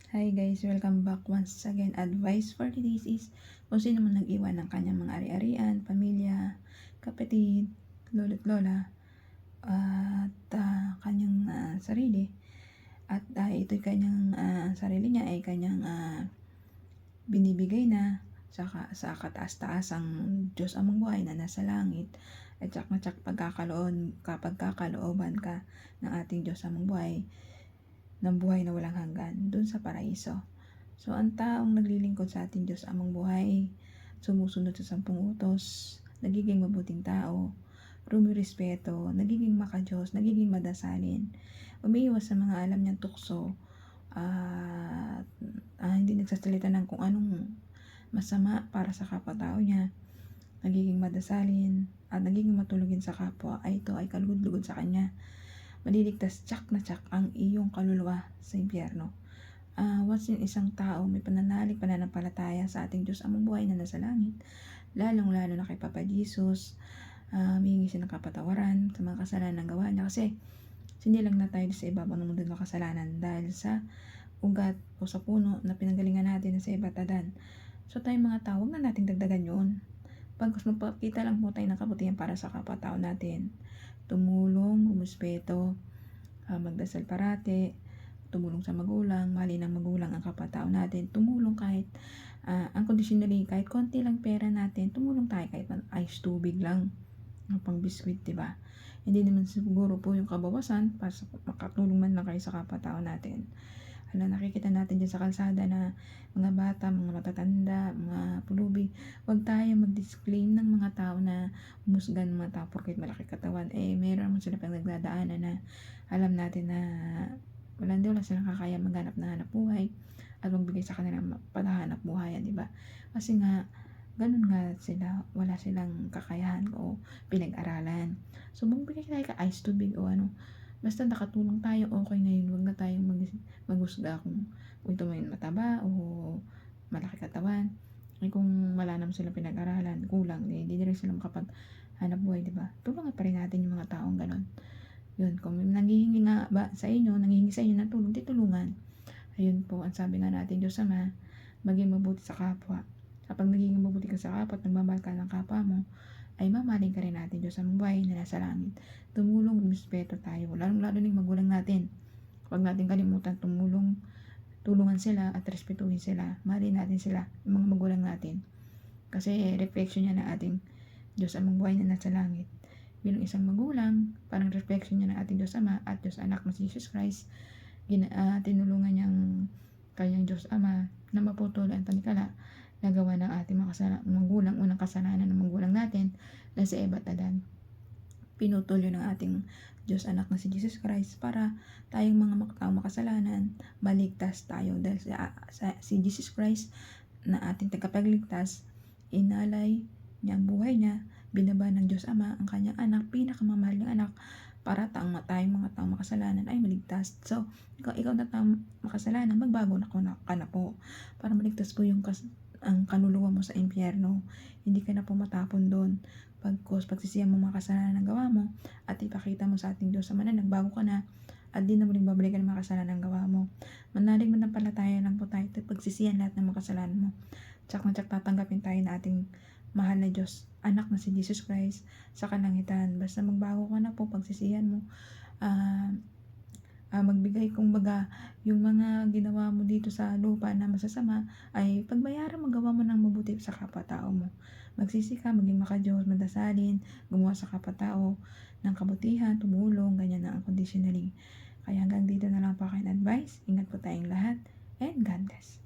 Hi guys, welcome back once again. Advice for today's is kung sino man nag-iwan ng kanyang mga ari-arian, pamilya, kapatid, lolo't lola, at kanyang sarili. At ito'y kanyang sarili niya ay kanyang binibigay na sa kataas-taasang Diyos amang buhay na nasa langit. At tsak na tsak pagkakalooban ka ng ating Diyos amang buhay ng buhay na walang hanggan dun sa paraiso. So, ang taong naglilingkod sa ating Diyos amang buhay, sumusunod sa 10 utos, nagiging mabuting tao, rumirespeto, nagiging makadiyos, nagiging madasalin, umiiwas sa mga alam niyang tukso, at hindi nagsasalita ng kung anong masama para sa kapwa-tao niya, nagiging madasalin, at nagiging matulugin sa kapwa, ay ito ay kalugod-lugod sa kanya. Maliligtas tsak na tsak ang iyong kaluluwa sa impyerno. Once yung isang tao may pananampalataya sa ating Diyos amang buhay na nasa langit, lalong-lalo na kay Papa Jesus, humingi siya ng kapatawaran sa mga kasalanan ng gawa niya. Kasi sinilang na tayo sa ibabaw ng mundo ng kasalanan dahil sa ugat o sa puno na pinanggalingan natin sa iba't adan. So tayong mga tao, huwag na nating dagdagan yun. Pagkos magpakita lang po tayo ng kabutihan para sa kapwa-tao natin. Tumulong, rumispeto, magdasal parati, tumulong sa magulang, mahalin ng magulang ang kapwa-tao natin, tumulong kahit unconditionally, kahit konti lang pera natin, tumulong tayo kahit ice tubig lang, pang biskwit, diba? Hindi naman siguro po yung kabawasan para makatulong man lang kayo sa kapwa-tao natin. Nakikita natin dyan sa kalsada na mga bata, mga matatanda, mga pulubi, huwag tayo mag-disclaim ng mga tao na umusgan ng mga tao porket malaki katawan. Meron naman sila pang nagdadaanan na alam natin na wala silang kakaya maghanap na hanap buhay at magbigay sa kanilang paghahanap buhay, di ba? Kasi nga, ganun nga sila, wala silang kakayahan o pinag-aralan. So, magbigay tayo ka ice tubig o ano, basta nakatulong tayo, okay na yun. Huwag na tayong maghusga kung ito may mataba o malaki katawan. Kung wala naman silang pinag-aralan, kulang, hindi rin sila makapaghanap buhay, diba? Tulungan pa rin natin yung mga taong ganon. Yun, kung nanghihingi nga ba sa inyo, nanghihingi sa inyo ng tulong, titulungan. Ayun po, ang sabi nga natin, Diyos Ama, maging mabuti sa kapwa. Kapag naging mabuti ka sa kapwa at nagmamahal ka ng kapwa mo, ay mamahalin ka rin natin, Diyos ang buhay na nasa langit. Tumulong, rumispeto tayo, lalong-lalo na yung magulang natin. Huwag natin kalimutan tulungan sila at respetuhin sila. Mahalin natin sila, yung mga magulang natin. Kasi reflection niya ng ating Diyos amang buhay na nasa langit. Bilang isang magulang, parang reflection niya ng ating Diyos Ama at Diyos Anak na si Jesus Christ, tinulungan niyang kanyang Diyos Ama na maputol ang tanikala na gawa ng ating mga magulang, unang kasalanan ng magulang natin na sa iba't adan. Pinutol yun ng ating Diyos Anak na si Jesus Christ para tayong mga taong makasalanan, maligtas tayo dahil si Jesus Christ na ating tagapagligtas, inalay niya ang buhay niya, binaba ng Diyos Ama ang kanyang anak, pinakamamahal niyang anak, para tayong mga taong makasalanan ay maligtas. So, ikaw na taong makasalanan, magbago na ka na po para maligtas po ang kaluluwa mo sa impyerno. Hindi ka na po matapon doon. Pagsisihan mo mga kasalanan ng gawa mo at ipakita mo sa ating Diyos Ama na nagbago ka na at di na muling babalikan ng mga kasalanan ng gawa mo. Manalig mo ng palataya lang po tayo at pagsisihan lahat ng mga kasalanan mo. Tsak na tsak tatanggapin tayo na ating mahal na Diyos, anak na si Jesus Christ sa kalangitan. Basta magbago ka na po, pagsisihan mo, magbigay kumbaga yung mga ginawa mo dito sa lupa na masasama ay pagbayaran, magawa mo ng mabuti sa kapwa-tao mo. Magsisi ka, maging makadiyos, madasalin, gumawa sa kapwa-tao ng kabutihan, tumulong, ganyan na unconditionally. Kaya hanggang dito na lang po aking advice. Ingat po tayong lahat and God bless.